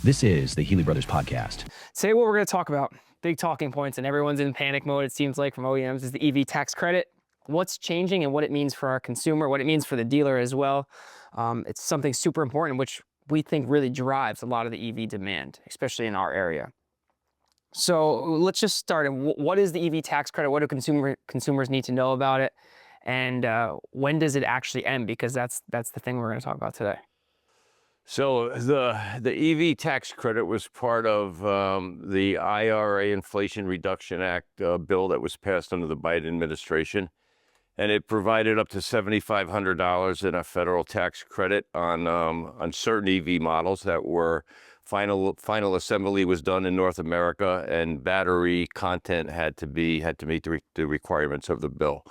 This is the Healey Brothers Podcast. Today what we're going to talk about, big talking points, and everyone's in panic mode, it seems like, from OEMs, is the EV tax credit. What's changing and what it means for our consumer, what it means for the dealer as well. It's something super important, which we think really drives a lot of the EV demand, especially in our area. So let's just start. What is the EV tax credit? What do consumers need to know about it? And when does it actually end? Because that's the thing we're going to talk about today. So the EV tax credit was part of the IRA Inflation Reduction Act bill that was passed under the Biden administration, and it provided up to $7,500 in a federal tax credit on certain EV models that were final assembly was done in North America, and battery content had to meet the requirements of the bill.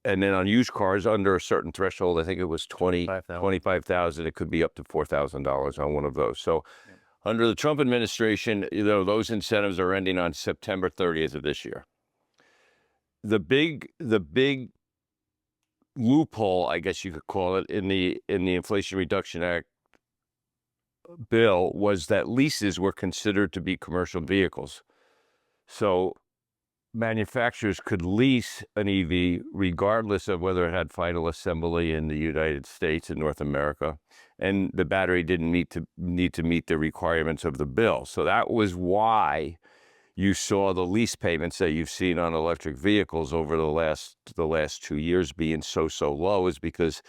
And then on used cars under a certain threshold, I think it was $25,000. It could be up to $4,000 on one of those. So under the Trump administration, those incentives are ending on September 30th of this year. The big loophole, I guess you could call it, in the Inflation Reduction Act bill was that leases were considered to be commercial vehicles. So manufacturers could lease an EV regardless of whether it had final assembly in the United States and North America, and the battery didn't need to meet the requirements of the bill. So that was why you saw the lease payments that you've seen on electric vehicles over the last 2 years being so low, is because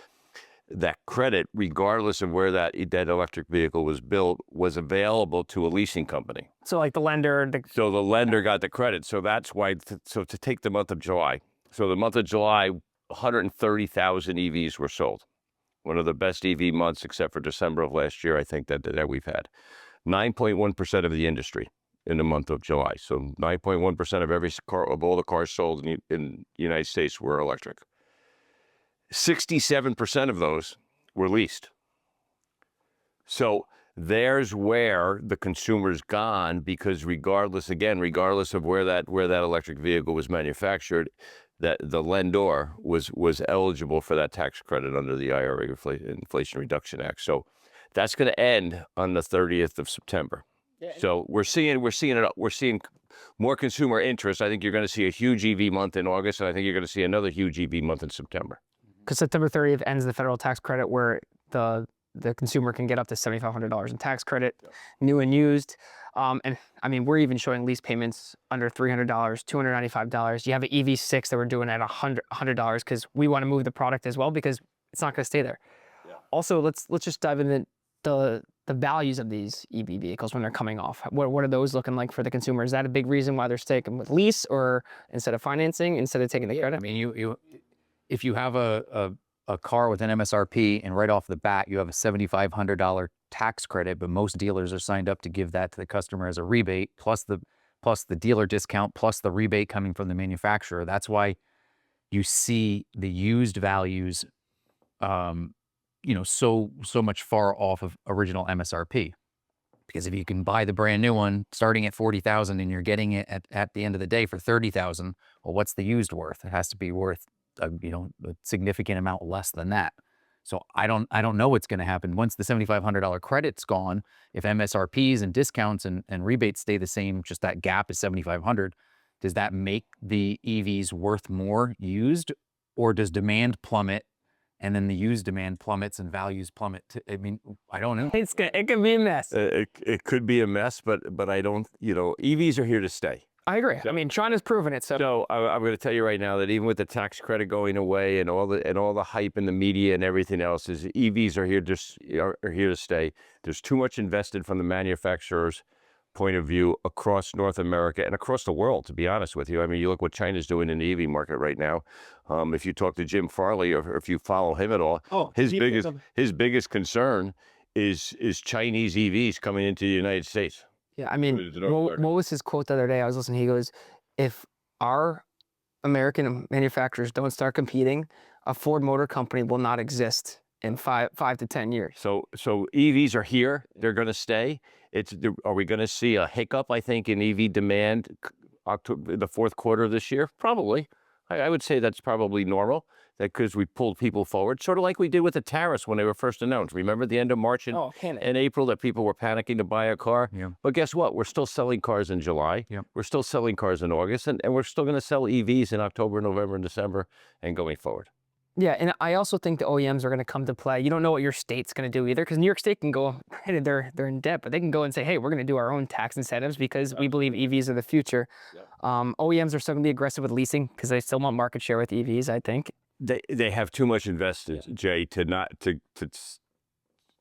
that credit, regardless of where that electric vehicle was built, was available to a leasing company. So like the lender... So the lender got the credit. So that's why, to take the month of July. So the month of July, 130,000 EVs were sold. One of the best EV months, except for December of last year, I think that we've had. 9.1% of the industry in the month of July. So 9.1% of every car, of all the cars sold in the United States were electric. 67% of those were leased. So there's where the consumer's gone, because regardless of where that electric vehicle was manufactured, that the lessor was eligible for that tax credit under the IRA Inflation Reduction Act. So that's going to end on the 30th of September. Yeah. So we're seeing more consumer interest. I think you're going to see a huge EV month in August, and I think you're going to see another huge EV month in September. Because September 30th ends the federal tax credit, where the consumer can get up to $7,500 in tax credit, new and used. And I mean, we're even showing lease payments under $300, $295. You have an EV6 that we're doing at $100 because we want to move the product as well, because it's not going to stay there. Yeah. Also, let's just dive into the values of these EV vehicles when they're coming off. What are those looking like for the consumer? Is that a big reason why they're sticking with lease, or instead of financing, instead of taking the credit? I mean, if you have a car with an MSRP and right off the bat you have a $7,500 tax credit, but most dealers are signed up to give that to the customer as a rebate, plus the dealer discount, plus the rebate coming from the manufacturer. That's why you see the used values, so much far off of original MSRP. Because if you can buy the brand new one starting at $40,000 and you're getting it at the end of the day for $30,000, well, what's the used worth? It has to be worth a significant amount less than that. So I don't know what's going to happen once the $7,500 credit's gone. If MSRPs and discounts and rebates stay the same, just that gap is $7,500. Does that make the EVs worth more used, or does demand plummet and then the used demand plummets and values plummet? I mean, I don't know. It could be a mess. It could be a mess, but I don't. EVs are here to stay. I agree. I mean, China's proven it. So I'm going to tell you right now that even with the tax credit going away and all the hype in the media and everything else, is EVs are here to stay. There's too much invested from the manufacturer's point of view across North America and across the world, to be honest with you. I mean, you look what China's doing in the EV market right now. If you talk to Jim Farley, or if you follow him at all, his biggest concern is Chinese EVs coming into the United States. Yeah, I mean, what was his quote the other day? I was listening. He goes, "If our American manufacturers don't start competing, a Ford Motor Company will not exist in five to 10 years." So EVs are here. They're going to stay. Are we going to see a hiccup, I think, in EV demand the fourth quarter of this year? Probably. I would say that's probably normal. that because we pulled people forward, sort of like we did with the tariffs when they were first announced. Remember at the end of March and, and April that people were panicking to buy a car? Yeah. But guess what? We're still selling cars in July. Yep. We're still selling cars in August, and we're still going to sell EVs in October, November, and December, and going forward. Yeah, and I also think the OEMs are going to come to play. You don't know what your state's going to do either, because New York State can go, granted they're in debt, but they can go and say, hey, we're going to do our own tax incentives because we believe EVs are the future. OEMs are still going to be aggressive with leasing because they still want market share with EVs, I think. They have too much invested, Jay,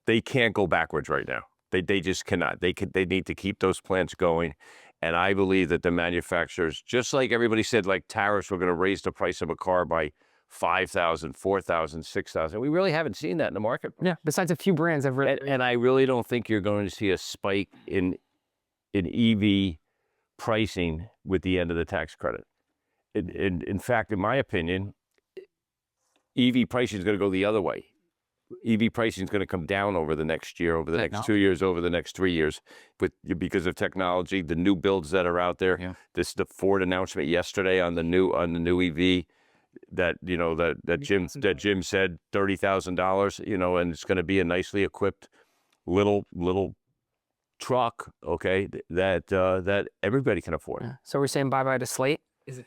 they can't go backwards right now. They just cannot. They need to keep those plants going. And I believe that the manufacturers, just like everybody said, like tariffs were going to raise the price of a car by 5,000, 4,000, 6,000. We really haven't seen that in the market. Yeah, besides a few brands have really... And I really don't think you're going to see a spike in EV pricing with the end of the tax credit. In fact, in my opinion, EV pricing is going to go the other way. EV pricing is going to come down over the next year, over the next 2 years, over the next 3 years, because of technology, the new builds that are out there. Yeah. The Ford announcement yesterday on the new EV that Jim said $30,000, and it's going to be a nicely equipped little truck, okay, that everybody can afford. Yeah. So we're saying bye-bye to Slate?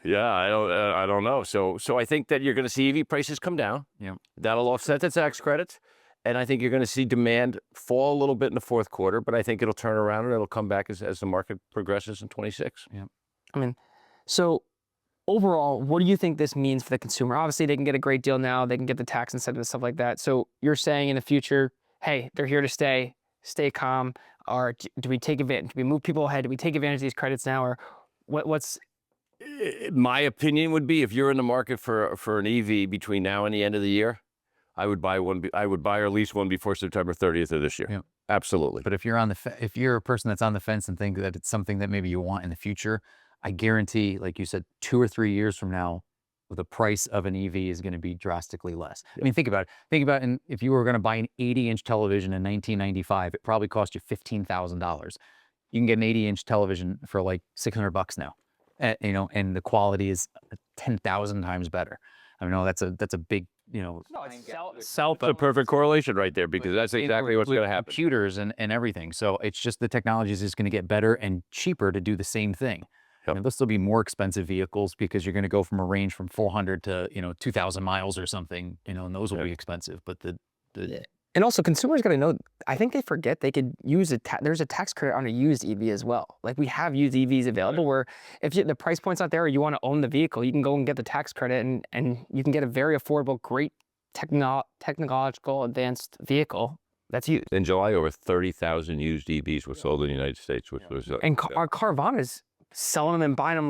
Yeah, I don't know. So I think that you're going to see EV prices come down. Yeah. That'll offset the tax credits. And I think you're going to see demand fall a little bit in the fourth quarter, but I think it'll turn around and it'll come back as the market progresses in 26. Yeah. I mean, so overall, what do you think this means for the consumer? Obviously, they can get a great deal now. They can get the tax incentive and stuff like that. So you're saying in the future, hey, they're here to stay calm. Or do we take advantage? Do we move people ahead? Do we take advantage of these credits now? Or what's... My opinion would be if you're in the market for an EV between now and the end of the year, I would buy one. I would buy or lease one before September 30th of this year. Yeah. Absolutely. But if you're if you're a person that's on the fence and think that it's something that maybe you want in the future, I guarantee, like you said, 2 or 3 years from now, the price of an EV is going to be drastically less. Yeah. I mean, think about it. Think about if you were going to buy an 80-inch television in 1995, it probably cost you $15,000. You can get an 80-inch television for like $600 now. And the quality is 10,000 times better. I mean, that's a big, No, it's a perfect correlation right there, because that's exactly what's going to happen. Computers and everything. So it's just the technology is just going to get better and cheaper to do the same thing. Yep. I mean, they'll still be more expensive vehicles because you're going to go from a range from 400 to 2,000 miles or something. And those will be expensive. But And also, consumers got to know, I think they forget they could use there's a tax credit on a used EV as well. Like, we have used EVs available where if the price point's not there or you want to own the vehicle, you can go and get the tax credit and you can get a very affordable, great technological advanced vehicle that's used. In July, over 30,000 used EVs were sold in the United States, which was... And our Carvana's selling them and buying them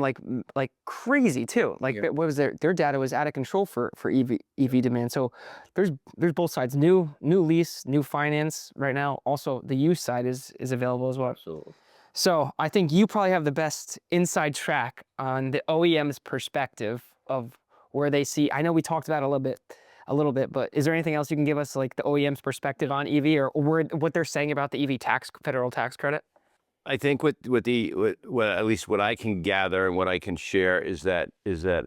like crazy too. Like, what was their data was out of control for EV demand. So there's both sides, new lease, new finance right now. Also, the used side is available as well. Absolutely. So I think you probably have the best inside track on the OEM's perspective of where they see. I know we talked about it a little bit, but is there anything else you can give us, like the OEM's perspective on EV or what they're saying about the EV federal tax credit? I think what at least what I can gather and what I can share is that the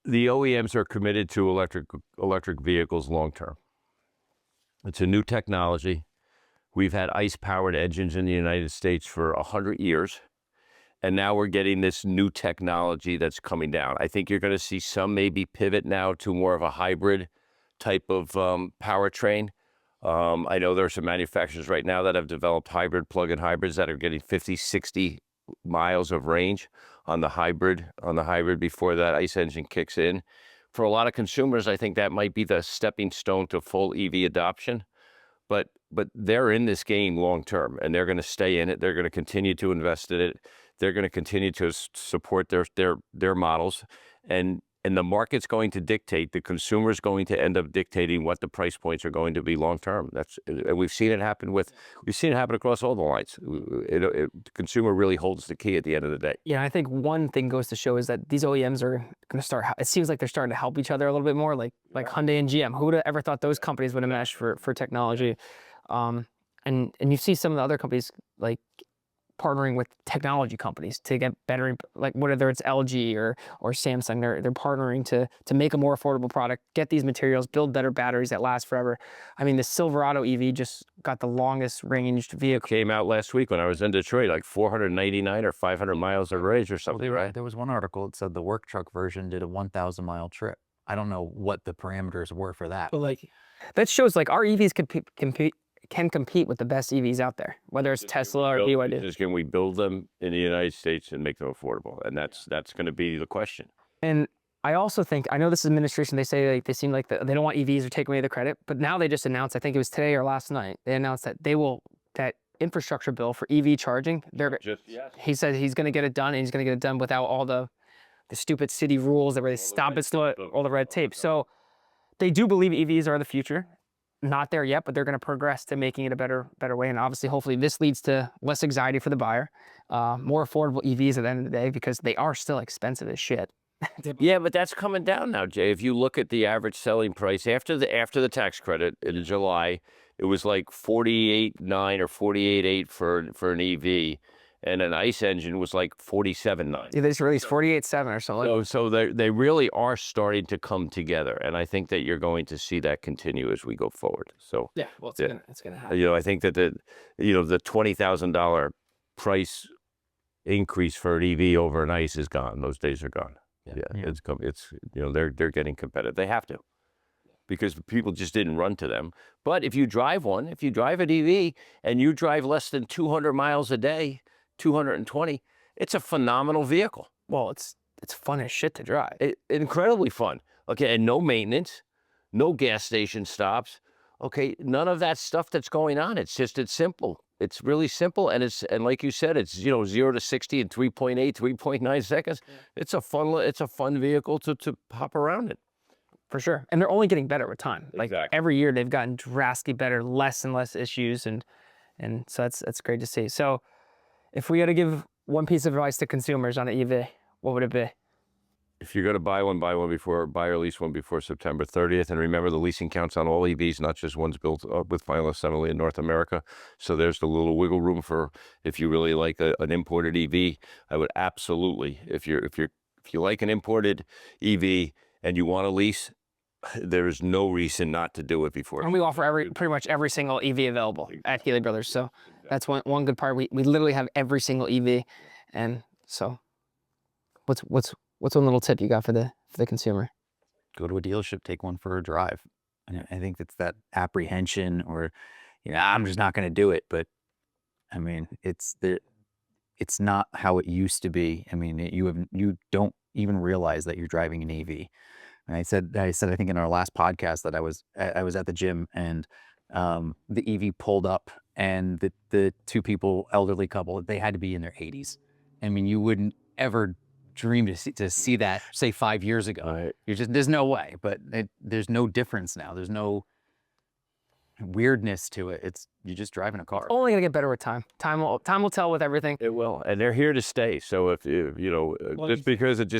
OEMs are committed to electric vehicles long term. It's a new technology. We've had ICE-powered engines in the United States for 100 years, and now we're getting this new technology that's coming down. I think you're going to see some maybe pivot now to more of a hybrid type of powertrain. I know there are some manufacturers right now that have developed hybrid plug-in hybrids that are getting 50, 60 miles of range on the hybrid before that ICE engine kicks in. For a lot of consumers, I think that might be the stepping stone to full EV adoption. But they're in this game long term, and they're going to stay in it. They're going to continue to invest in it. They're going to continue to support their models, and the market's going to dictate. The consumer's going to end up dictating what the price points are going to be long term. And we've seen it happen across all the lines. The consumer really holds the key at the end of the day. Yeah, I think one thing goes to show is that these OEMs are going to start. It seems like they're starting to help each other a little bit more, like Hyundai and GM. Who would have ever thought those companies would have meshed for technology? And you see some of the other companies like partnering with technology companies to get better, like whether it's LG or Samsung, they're partnering to make a more affordable product, get these materials, build better batteries that last forever. I mean, the Silverado EV just got the longest ranged vehicle. Came out last week when I was in Detroit, like 499 or 500 miles of range or something, right? There was one article that said the work truck version did a 1,000-mile trip. I don't know what the parameters were for that. But like, that shows like our EVs can compete with the best EVs out there, whether it's Tesla or BYD. Just can we build them in the United States and make them affordable? And that's going to be the question. And I also think, I know this administration, they say like they seem like they don't want EVs or take away the credit, but now they just announced, I think it was today or last night, they announced that that infrastructure bill for EV charging, he said he's going to get it done, and he's going to get it done without all the stupid city rules that where they stop it, all the red tape. So they do believe EVs are the future. Not there yet, but they're going to progress to making it a better way. And obviously, hopefully this leads to less anxiety for the buyer, more affordable EVs at the end of the day, because they are still expensive as shit. Yeah, but that's coming down now, Jay. If you look at the average selling price after the tax credit in July, it was like 48.9 or 48.8 for an EV. And an ICE engine was like 47.9. Yeah, they just released 48.7 or so. So they really are starting to come together, and I think that you're going to see that continue as we go forward. So yeah, well, it's gonna happen. I think that the $20,000 price increase for an EV over an ICE is gone. Those days are gone. Yeah. It's they're getting competitive. They have to, because people just didn't run to them. But if you drive an EV and you drive less than 200 miles a day, 220, it's a phenomenal vehicle. Well, it's fun as shit to drive. Incredibly fun. Okay, and no maintenance, no gas station stops. Okay, none of that stuff that's going on. It's simple. It's really simple, and like you said, it's 0 to 60 in 3.8, 3.9 seconds. Yeah. It's a fun vehicle to hop around in. For sure, and they're only getting better with time. Like exactly. Every year they've gotten drastically better, less and less issues, and so that's great to see. So, if we had to give one piece of advice to consumers on an EV, what would it be? If you're going to buy or lease one before September 30th, and remember the leasing counts on all EVs, not just ones built with final assembly in North America. So there's the little wiggle room for if you really like an imported EV. I would absolutely, if you like an imported EV and you want to lease, there is no reason not to do it before. And we offer pretty much every single EV available at Healey Brothers. So that's one good part. We literally have every single EV, and so what's one little tip you got for the consumer? Go to a dealership, take one for a drive. And I think it's that apprehension, or I'm just not going to do it. But I mean, it's not how it used to be. I mean, you don't even realize that you're driving an EV. And I said I think in our last podcast that I was at the gym, and the EV pulled up, and the two people, elderly couple, they had to be in their 80s. I mean, you wouldn't ever dream to see that, say, 5 years ago. Right. There's no way, but there's no difference now. There's no weirdness to it. You're just driving a car. It's only gonna get better with time. Time will tell with everything. It will, and they're here to stay. So if just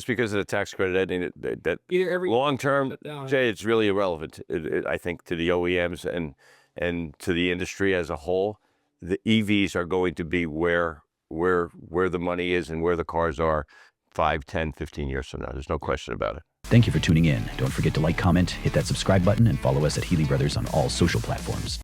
because of the tax credit ending, that long term, Jay, it's really irrelevant. I think to the OEMs and to the industry as a whole, the EVs are going to be where the money is and where the cars are 5, 10, 15 years from now. There's no question about it. Thank you for tuning in. Don't forget to like, comment, hit that subscribe button, and follow us at Healey Brothers on all social platforms.